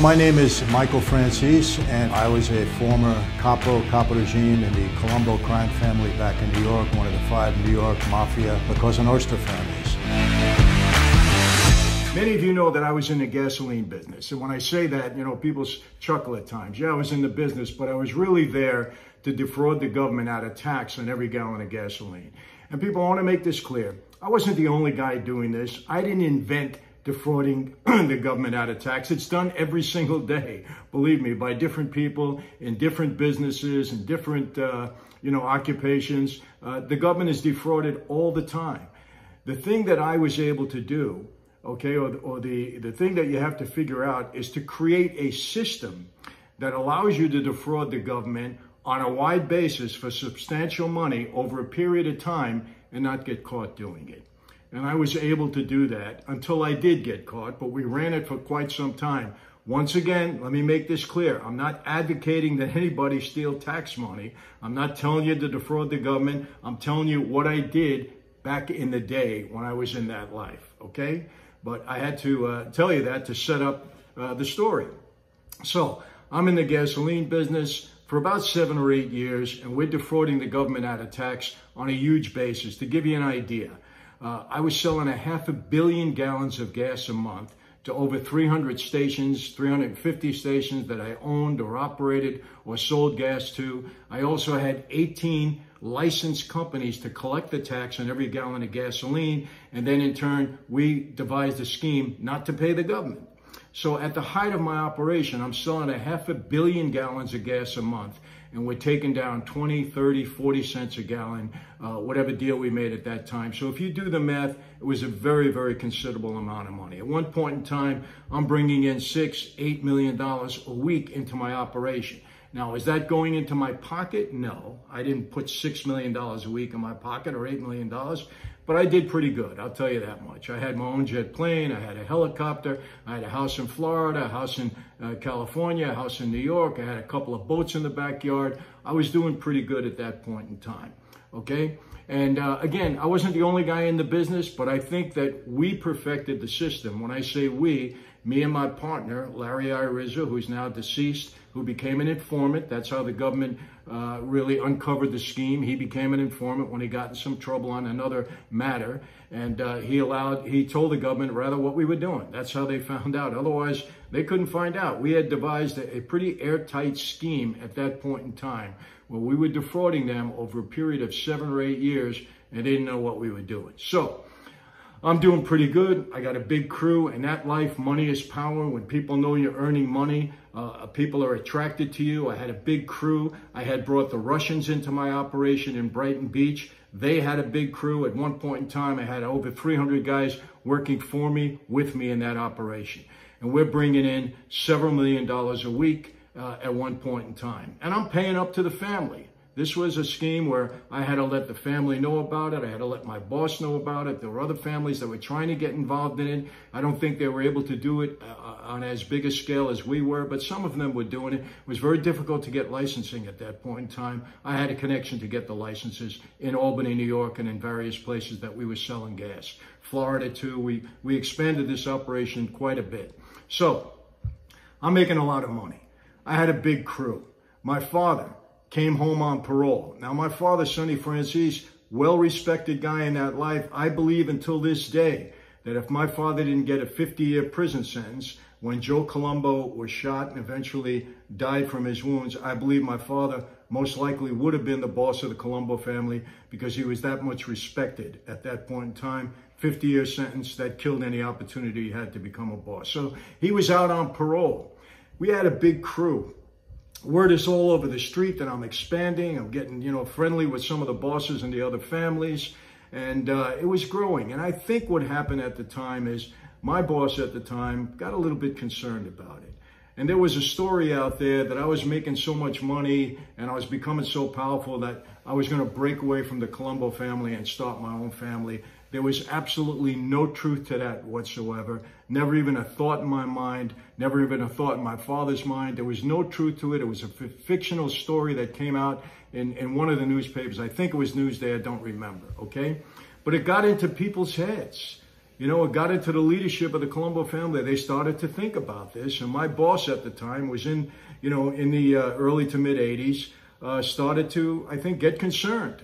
My name is Michael Franzese, and I was a former capo regime in the Colombo crime family back in New York, one of the 5 New York Mafia La Cosa Nostra families. Many of you know that I was in the gasoline business. And when I say that, people chuckle at times. Yeah, I was in the business, but I was really there to defraud the government out of tax on every gallon of gasoline. And people, I want to make this clear. I wasn't the only guy doing this. I didn't invent defrauding the government out of tax. It's done every single day, believe me, by different people in different businesses and different, occupations. The government is defrauded all the time. The thing that I was able to do, okay, or the thing that you have to figure out is to create a system that allows you to defraud the government on a wide basis for substantial money over a period of time and not get caught doing it. And I was able to do that until I did get caught, but we ran it for quite some time. Once again, let me make this clear. I'm not advocating that anybody steal tax money. I'm not telling you to defraud the government. I'm telling you what I did back in the day when I was in that life, okay? But I had to tell you that to set up the story. So I'm in the gasoline business for about 7 or 8 years, and we're defrauding the government out of tax on a huge basis. To give you an idea, I was selling 500 million gallons of gas a month to over 300 stations, 350 stations that I owned or operated or sold gas to. I also had 18 licensed companies to collect the tax on every gallon of gasoline. And then in turn, we devised a scheme not to pay the government. So at the height of my operation, I'm selling 500 million gallons of gas a month. And we're taking down 20, 30, 40 cents a gallon, whatever deal we made at that time. So if you do the math, it was a very, very considerable amount of money. At one point in time, I'm bringing in $6, $8 million a week into my operation. Now, is that going into my pocket? No, I didn't put $6 million a week in my pocket or $8 million, but I did pretty good. I'll tell you that much. I had my own jet plane. I had a helicopter. I had a house in Florida, a house in California, a house in New York. I had a couple of boats in the backyard. I was doing pretty good at that point in time. Okay. And again, I wasn't the only guy in the business, but I think that we perfected the system. When I say we, me and my partner, Larry Iriza, who's now deceased, who became an informant. That's how the government really uncovered the scheme. He became an informant when he got in some trouble on another matter. And he told the government rather what we were doing. That's how they found out. Otherwise, they couldn't find out. We had devised a pretty airtight scheme at that point in time where we were defrauding them over a period of 7 or 8 years, and they didn't know what we were doing. So I'm doing pretty good. I got a big crew. In that life, money is power. When people know you're earning money, people are attracted to you. I had a big crew. I had brought the Russians into my operation in Brighton Beach. They had a big crew. At one point in time, I had over 300 guys working for me, with me in that operation. And we're bringing in several $1 million a week at one point in time. And I'm paying up to the family. This was a scheme where I had to let the family know about it. I had to let my boss know about it. There were other families that were trying to get involved in it. I don't think they were able to do it on as big a scale as we were, but some of them were doing it. It was very difficult to get licensing at that point in time. I had a connection to get the licenses in Albany, New York, and in various places that we were selling gas. Florida, too. We expanded this operation quite a bit. So I'm making a lot of money. I had a big crew. My father came home on parole. Now, my father, Sonny Franzese, well-respected guy in that life. I believe until this day that if my father didn't get a 50-year prison sentence when Joe Colombo was shot and eventually died from his wounds, I believe my father most likely would have been the boss of the Colombo family because he was that much respected at that point in time. 50-year sentence that killed any opportunity he had to become a boss. So he was out on parole. We had a big crew. Word is all over the street that I'm expanding. I'm getting, friendly with some of the bosses and the other families. And it was growing. And I think what happened at the time is my boss at the time got a little bit concerned about it. And there was a story out there that I was making so much money and I was becoming so powerful that I was going to break away from the Colombo family and start my own family. There was absolutely no truth to that whatsoever. Never even a thought in my mind, never even a thought in my father's mind. There was no truth to it. It was a fictional story that came out in one of the newspapers. I think it was Newsday, I don't remember, okay? But it got into people's heads. you know, it got into the leadership of the Colombo family. They started to think about this. And my boss at the time was in the early to mid 80s, started to, I think, get concerned.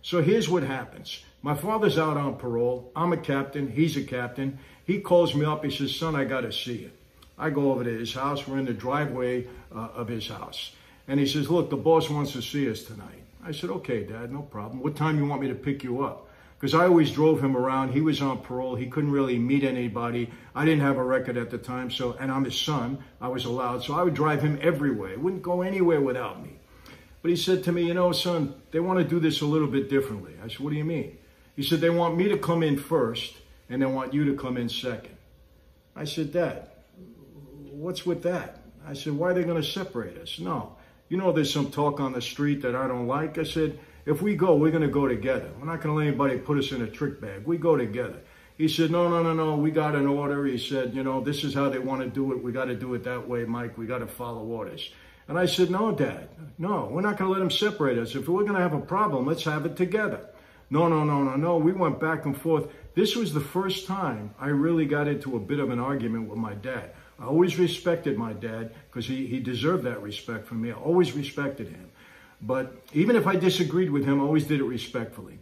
So here's what happens. My father's out on parole. I'm a captain. He's a captain. He calls me up. He says, son, I got to see you. I go over to his house. We're in the driveway of his house. And he says, look, the boss wants to see us tonight. I said, okay, Dad, no problem. What time do you want me to pick you up? Because I always drove him around. He was on parole. He couldn't really meet anybody. I didn't have a record at the time, and I'm his son. I was allowed, so I would drive him everywhere. He wouldn't go anywhere without me. But he said to me, you know, son, they want to do this a little bit differently. I said, what do you mean? He said, they want me to come in first, and they want you to come in second. I said, Dad, what's with that? I said, why are they going to separate us? No. You know, there's some talk on the street that I don't like. I said, if we go, we're going to go together. We're not going to let anybody put us in a trick bag. We go together. He said, no. We got an order. He said, you know, this is how they want to do it. We got to do it that way, Mike. We got to follow orders. And I said, no, Dad. No, we're not going to let them separate us. If we're going to have a problem, let's have it together. No. We went back and forth. This was the first time I really got into a bit of an argument with my dad. I always respected my dad because he deserved that respect from me. I always respected him. But even if I disagreed with him, I always did it respectfully.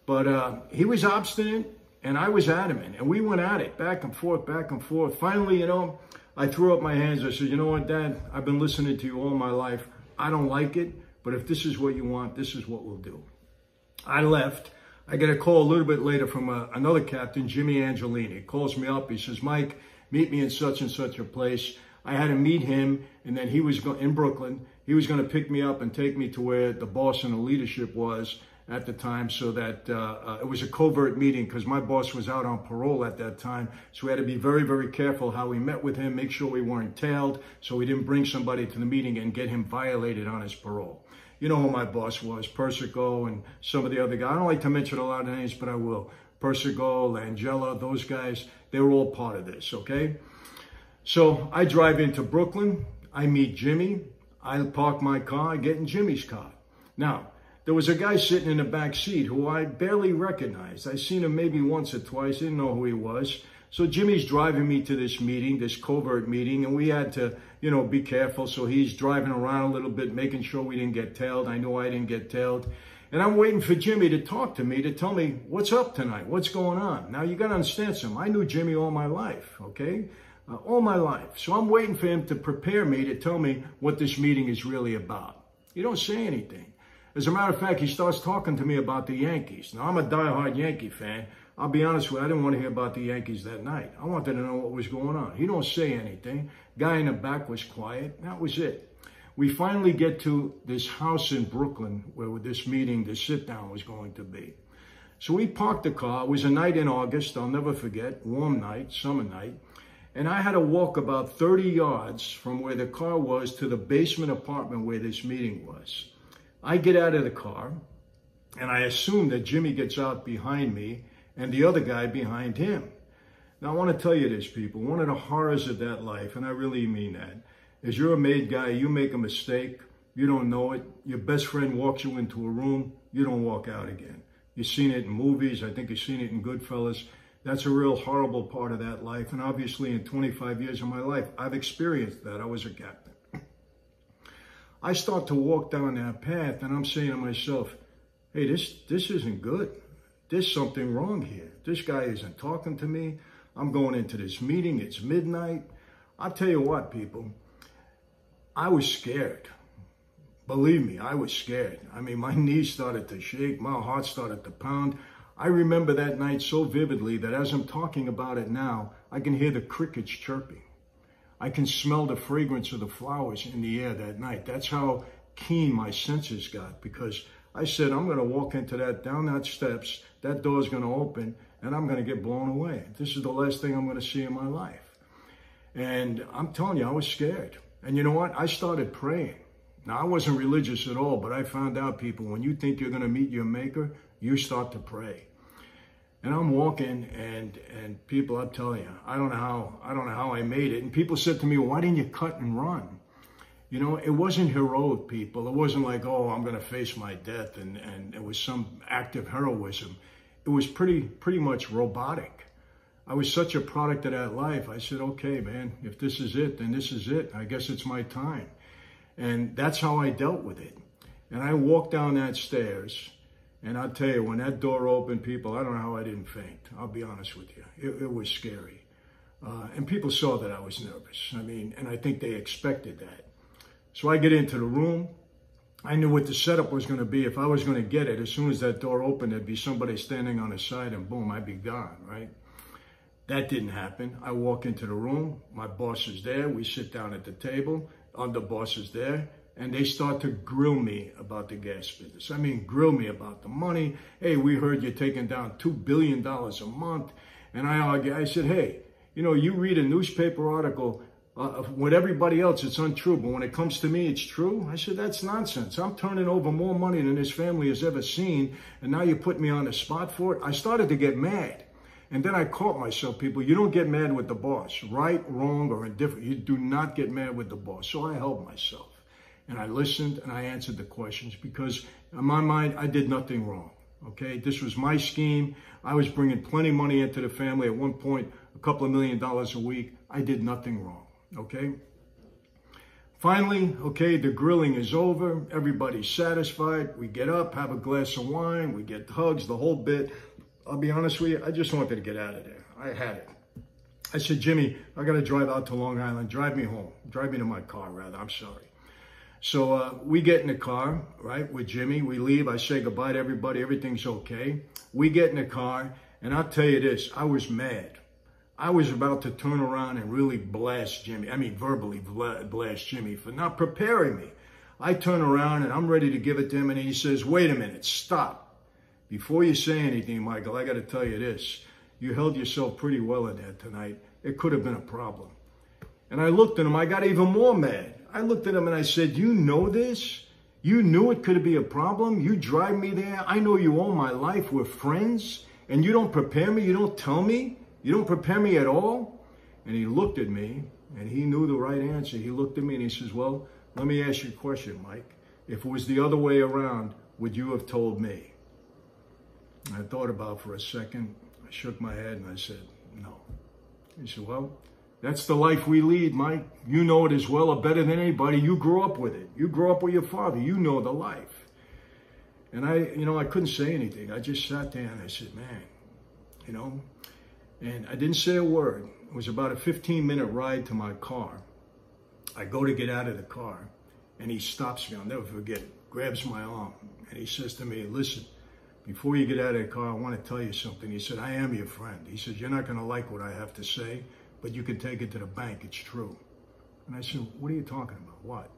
But he was obstinate and I was adamant. And we went at it back and forth, back and forth. Finally, you know, I threw up my hands. I said, you know what, Dad? I've been listening to you all my life. I don't like it. But if this is what you want, this is what we'll do. I left. I get a call a little bit later from another captain, Jimmy Angelini. He calls me up. He says, Mike, meet me in such and such a place. I had to meet him, and then he was in Brooklyn. He was going to pick me up and take me to where the boss and the leadership was at the time, so that it was a covert meeting because my boss was out on parole at that time. So we had to be very, very careful how we met with him, make sure we weren't tailed, so we didn't bring somebody to the meeting and get him violated on his parole. You know who my boss was, Persico and some of the other guys. I don't like to mention a lot of names, but I will. Persico, Langella, those guys, they were all part of this, okay? So I drive into Brooklyn. I meet Jimmy. I park my car. I get in Jimmy's car. Now, there was a guy sitting in the back seat who I barely recognized. I seen him maybe once or twice. Didn't know who he was. So Jimmy's driving me to this meeting, this covert meeting, and we had to, you know, be careful. So he's driving around a little bit, making sure we didn't get tailed. I know I didn't get tailed. And I'm waiting for Jimmy to talk to me, to tell me what's up tonight, what's going on. Now, you got to understand something. I knew Jimmy all my life, okay? All my life. So I'm waiting for him to prepare me to tell me what this meeting is really about. He don't say anything. As a matter of fact, he starts talking to me about the Yankees. Now, I'm a diehard Yankee fan. I'll be honest with you, I didn't want to hear about the Yankees that night. I wanted to know what was going on. He don't say anything. Guy in the back was quiet. That was it. We finally get to this house in Brooklyn where this meeting, this sit-down was going to be. So we parked the car. It was a night in August. I'll never forget. Warm night, summer night. And I had to walk about 30 yards from where the car was to the basement apartment where this meeting was. I get out of the car, and I assume that Jimmy gets out behind me and the other guy behind him. Now, I want to tell you this, people. One of the horrors of that life, and I really mean that, is you're a made guy, you make a mistake, you don't know it, your best friend walks you into a room, you don't walk out again. You've seen it in movies, I think you've seen it in Goodfellas. That's a real horrible part of that life, and obviously in 25 years of my life, I've experienced that. I was a captain. I start to walk down that path, and I'm saying to myself, hey, this isn't good. There's something wrong here. This guy isn't talking to me. I'm going into this meeting, it's midnight. I'll tell you what, people, I was scared. Believe me, I was scared. I mean, my knees started to shake, my heart started to pound. I remember that night so vividly that as I'm talking about it now, I can hear the crickets chirping. I can smell the fragrance of the flowers in the air that night. That's how keen my senses got, because I said, I'm going to walk into down that steps, that door's going to open, and I'm going to get blown away. This is the last thing I'm going to see in my life. And I'm telling you, I was scared. And you know what? I started praying. Now, I wasn't religious at all, but I found out, people, when you think you're going to meet your maker, you start to pray. And I'm walking, and people, I'm telling you, I don't know how I made it. And people said to me, well, why didn't you cut and run? You know, it wasn't heroic, people. It wasn't like, oh, I'm going to face my death, and it was some act of heroism. It was pretty much robotic. I was such a product of that life. I said, okay, man, if this is it, then this is it. I guess it's my time. And that's how I dealt with it. And I walked down that stairs, and I'll tell you, when that door opened, people, I don't know how I didn't faint. I'll be honest with you. It was scary. And people saw that I was nervous. I mean, and I think they expected that. So I get into the room. I knew what the setup was going to be. If I was going to get it, as soon as that door opened, there'd be somebody standing on the side, and boom, I'd be gone, right? That didn't happen. I walk into the room. My boss is there. We sit down at the table. Other boss is there. And they start to grill me about the gas business. I mean, grill me about the money. Hey, we heard you're taking down $2 billion a month. And I argue. I said, hey, you know, you read a newspaper article with everybody else, it's untrue. But when it comes to me, it's true. I said, that's nonsense. I'm turning over more money than this family has ever seen. And now you put me on the spot for it. I started to get mad. And then I caught myself, people, you don't get mad with the boss, right, wrong, or indifferent. You do not get mad with the boss. So I held myself, and I listened, and I answered the questions, because in my mind, I did nothing wrong, okay? This was my scheme. I was bringing plenty of money into the family. At one point, a couple of $1 million a week. I did nothing wrong, okay? Finally, okay, the grilling is over. Everybody's satisfied. We get up, have a glass of wine. We get hugs, the whole bit. I'll be honest with you, I just wanted to get out of there. I had it. I said, Jimmy, I got to drive out to Long Island. Drive me home. Drive me to my car, rather. I'm sorry. So we get in the car, right, with Jimmy. We leave. I say goodbye to everybody. Everything's okay. We get in the car, and I'll tell you this. I was mad. I was about to turn around and really blast Jimmy. I mean, verbally blast Jimmy for not preparing me. I turn around, and I'm ready to give it to him, and he says, wait a minute, stop. Before you say anything, Michael, I got to tell you this. You held yourself pretty well in there tonight. It could have been a problem. And I looked at him. I got even more mad. I looked at him and I said, you know this? You knew it could be a problem? You drive me there? I know you all my life. We're friends. And you don't prepare me? You don't tell me? You don't prepare me at all? And he looked at me, and he knew the right answer. He looked at me and he says, well, let me ask you a question, Mike. If it was the other way around, would you have told me? I thought about it for a second. I shook my head and I said, no. He said, well, that's the life we lead, Mike. You know it as well or better than anybody. You grew up with it. You grew up with your father. You know the life. And I couldn't say anything. I just sat there and I said, man, and I didn't say a word. It was about a 15-minute ride to my car. I go to get out of the car and he stops me. I'll never forget it. Grabs my arm and he says to me, listen, before you get out of the car, I want to tell you something. He said, I am your friend. He said, you're not going to like what I have to say, but you can take it to the bank. It's true. And I said, what are you talking about? What?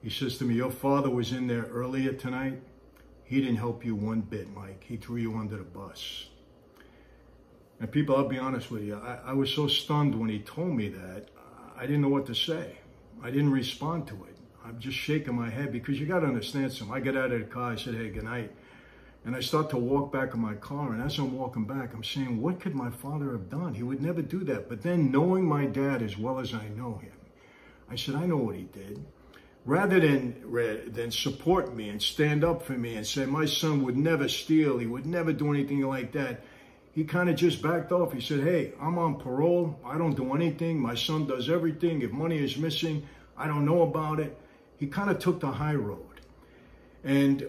He says to me, your father was in there earlier tonight. He didn't help you one bit, Mike. He threw you under the bus. And people, I'll be honest with you. I was so stunned when he told me that. I didn't know what to say. I didn't respond to it. I'm just shaking my head because you got to understand something. I got out of the car. I said, hey, good night. And I start to walk back in my car, and as I'm walking back, I'm saying, what could my father have done? He would never do that. But then knowing my dad as well as I know him, I said, I know what he did. Rather than support me and stand up for me and say, my son would never steal, he would never do anything like that, he kind of just backed off. He said, hey, I'm on parole. I don't do anything. My son does everything. If money is missing, I don't know about it. He kind of took the high road. And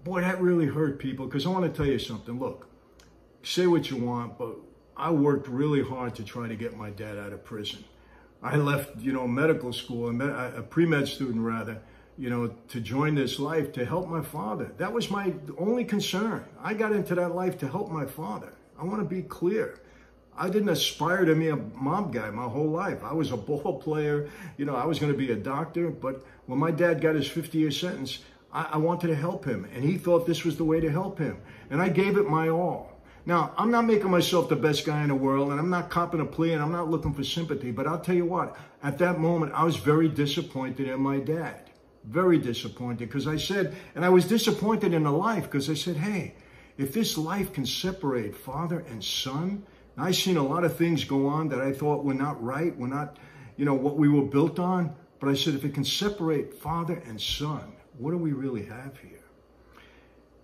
boy, that really hurt people, because I want to tell you something. Look, say what you want, but I worked really hard to try to get my dad out of prison. I left, medical school, a pre-med student rather, to join this life to help my father. That was my only concern. I got into that life to help my father. I want to be clear. I didn't aspire to be a mob guy my whole life. I was a ball player. I was going to be a doctor. But when my dad got his 50-year sentence, I wanted to help him, and he thought this was the way to help him. And I gave it my all. Now, I'm not making myself the best guy in the world, and I'm not copping a plea, and I'm not looking for sympathy. But I'll tell you what, at that moment, I was very disappointed in my dad. Very disappointed, because I said, and I was disappointed in the life, because I said, hey, if this life can separate father and son, and I've seen a lot of things go on that I thought were not right, were not, what we were built on. But I said, if it can separate father and son, what do we really have here?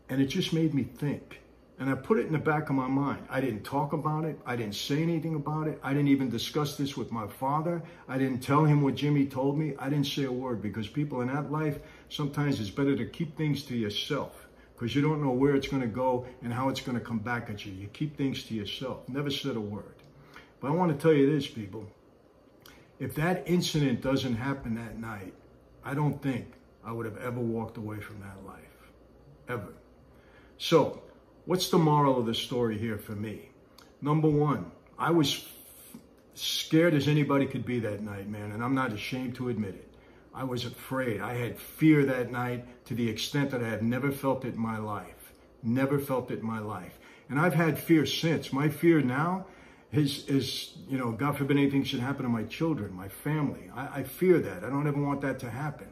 And it just made me think. And I put it in the back of my mind. I didn't talk about it. I didn't say anything about it. I didn't even discuss this with my father. I didn't tell him what Jimmy told me. I didn't say a word, because people in that life, sometimes it's better to keep things to yourself, because you don't know where it's going to go and how it's going to come back at you. You keep things to yourself. Never said a word. But I want to tell you this, people. If that incident doesn't happen that night, I don't think I would have ever walked away from that life. Ever. So, what's the moral of the story here for me? Number one, I was scared as anybody could be that night, man, and I'm not ashamed to admit it. I was afraid. I had fear that night to the extent that I have never felt it in my life. Never felt it in my life. And I've had fear since. My fear now is, you know, God forbid anything should happen to my children, my family. I fear that. I don't ever want that to happen.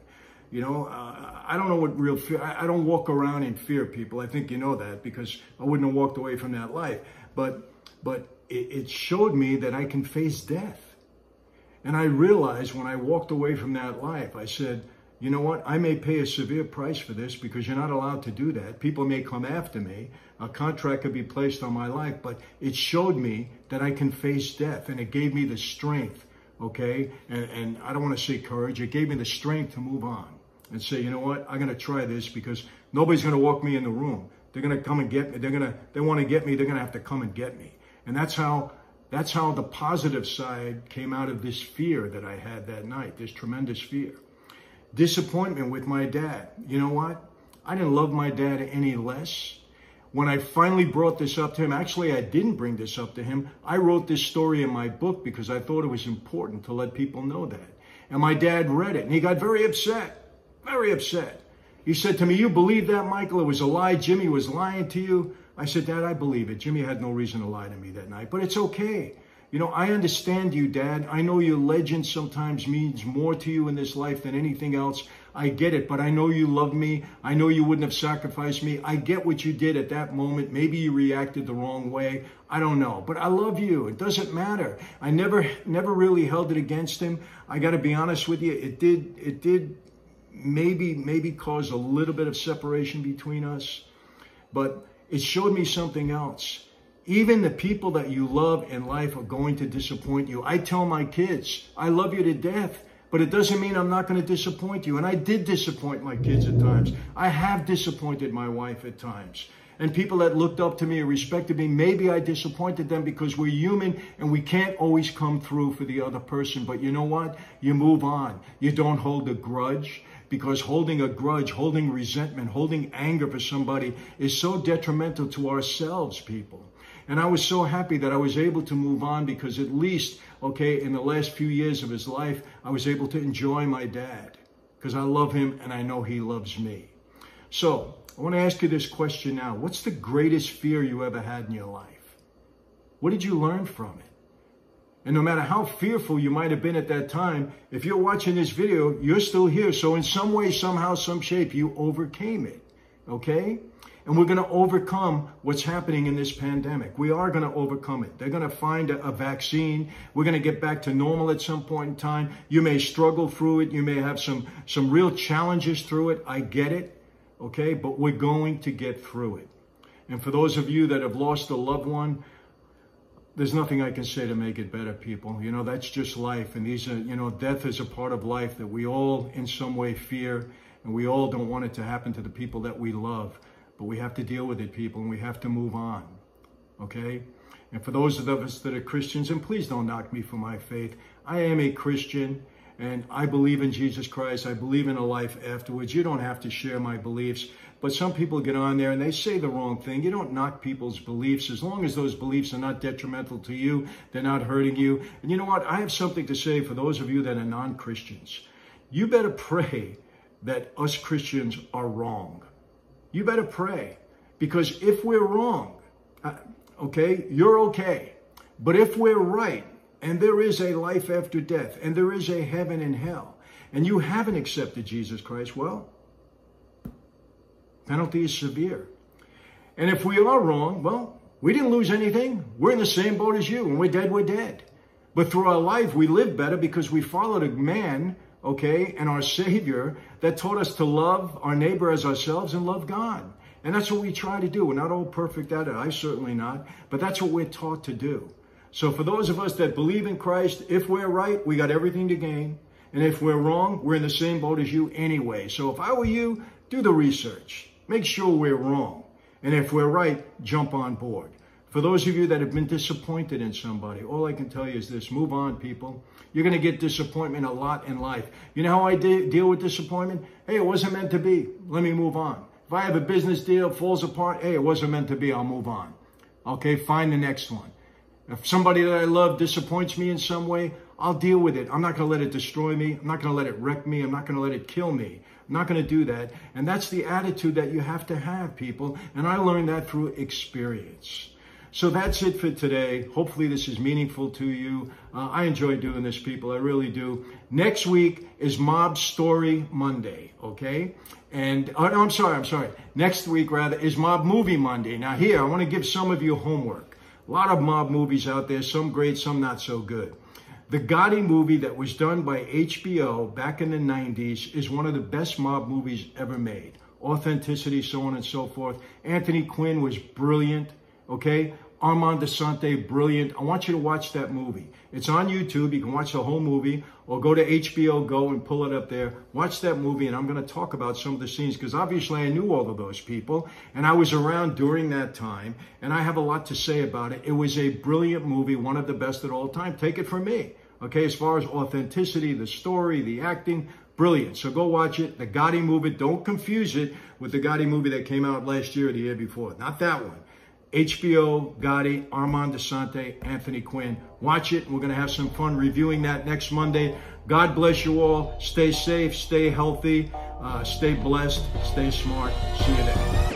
You know, I don't know what real fear, I don't walk around in fear, people. I think you know that, because I wouldn't have walked away from that life. But it showed me that I can face death. And I realized when I walked away from that life, I said, you know what? I may pay a severe price for this, because you're not allowed to do that. People may come after me. A contract could be placed on my life, but it showed me that I can face death, and it gave me the strength, okay? And I don't want to say courage. It gave me the strength to move on and say, you know what? I'm going to try this, because nobody's going to walk me in the room. They're going to come and get me. They want to get me. They're going to have to come and get me. And that's how the positive side came out of this fear that I had that night, this tremendous fear. Disappointment with my dad. You know what? I didn't love my dad any less. When I finally brought this up to him, actually I didn't bring this up to him. I wrote this story in my book because I thought it was important to let people know that. And my dad read it, and he got very upset, very upset. He said to me, you believe that, Michael? It was a lie. Jimmy was lying to you. I said, Dad, I believe it. Jimmy had no reason to lie to me that night, but it's okay. You know, I understand you, Dad. I know your legend sometimes means more to you in this life than anything else. I get it, but I know you love me. I know you wouldn't have sacrificed me. I get what you did at that moment. Maybe you reacted the wrong way. I don't know, but I love you. It doesn't matter. I never really held it against him. I got to be honest with you. It did maybe cause a little bit of separation between us, but it showed me something else. Even the people that you love in life are going to disappoint you. I tell my kids, I love you to death, but it doesn't mean I'm not going to disappoint you. And I did disappoint my kids at times. I have disappointed my wife at times. And people that looked up to me or respected me, maybe I disappointed them, because we're human and we can't always come through for the other person. But you know what? You move on. You don't hold a grudge. Because holding a grudge, holding resentment, holding anger for somebody is so detrimental to ourselves, people. And I was so happy that I was able to move on, because at least, okay, in the last few years of his life, I was able to enjoy my dad, because I love him and I know he loves me. So I want to ask you this question now. What's the greatest fear you ever had in your life? What did you learn from it? And no matter how fearful you might have been at that time, if you're watching this video, you're still here. So in some way, somehow, some shape, you overcame it, okay? And we're going to overcome what's happening in this pandemic. We are going to overcome it. They're going to find a vaccine. We're going to get back to normal at some point in time. You may struggle through it. You may have some real challenges through it. I get it, okay? But we're going to get through it. And for those of you that have lost a loved one, there's nothing I can say to make it better, people. You know, that's just life. And these are, you know, death is a part of life that we all in some way fear. And we all don't want it to happen to the people that we love. But we have to deal with it, people, and we have to move on, okay? And for those of us that are Christians, and please don't knock me for my faith, I am a Christian, and I believe in Jesus Christ. I believe in a life afterwards. You don't have to share my beliefs, but some people get on there and they say the wrong thing. You don't knock people's beliefs. As long as those beliefs are not detrimental to you, they're not hurting you. And you know what? I have something to say for those of you that are non-Christians. You better pray that us Christians are wrong. You better pray, because if we're wrong, okay, you're okay. But if we're right, and there is a life after death, and there is a heaven and hell, and you haven't accepted Jesus Christ, well, penalty is severe. And if we are wrong, well, we didn't lose anything. We're in the same boat as you. When we're dead, we're dead. But through our life, we live better because we followed a man, okay, and our Savior that taught us to love our neighbor as ourselves and love God. And that's what we try to do. We're not all perfect at it. I certainly not. But that's what we're taught to do. So for those of us that believe in Christ, if we're right, we got everything to gain. And if we're wrong, we're in the same boat as you anyway. So if I were you, do the research. Make sure we're wrong. And if we're right, jump on board. For those of you that have been disappointed in somebody, all I can tell you is this: move on, people. You're going to get disappointment a lot in life. You know how I deal with disappointment? Hey, it wasn't meant to be. Let me move on. If I have a business deal, falls apart, hey, it wasn't meant to be. I'll move on. Okay, find the next one. If somebody that I love disappoints me in some way, I'll deal with it. I'm not going to let it destroy me. I'm not going to let it wreck me. I'm not going to let it kill me. I'm not going to do that. And that's the attitude that you have to have, people. And I learned that through experience. So that's it for today. Hopefully this is meaningful to you. I enjoy doing this, people. I really do. Next week is Mob Story Monday, okay? And, I'm sorry. Next week, rather, is Mob Movie Monday. Now here, I want to give some of you homework. A lot of mob movies out there, some great, some not so good. The Gotti movie that was done by HBO back in the 90s is one of the best mob movies ever made. Authenticity, so on and so forth. Anthony Quinn was brilliant, okay? Armand DeSante, brilliant. I want you to watch that movie. It's on YouTube. You can watch the whole movie, or go to HBO Go and pull it up there. Watch that movie, and I'm going to talk about some of the scenes, because obviously I knew all of those people, and I was around during that time, and I have a lot to say about it. It was a brilliant movie, one of the best at all time. Take it from me, okay? As far as authenticity, the story, the acting, brilliant. So go watch it. The Gotti movie, don't confuse it with the Gotti movie that came out last year or the year before. Not that one. HBO, Gotti, Armand DeSante, Anthony Quinn. Watch it, and we're going to have some fun reviewing that next Monday. God bless you all. Stay safe, stay healthy, stay blessed, stay smart. See you then.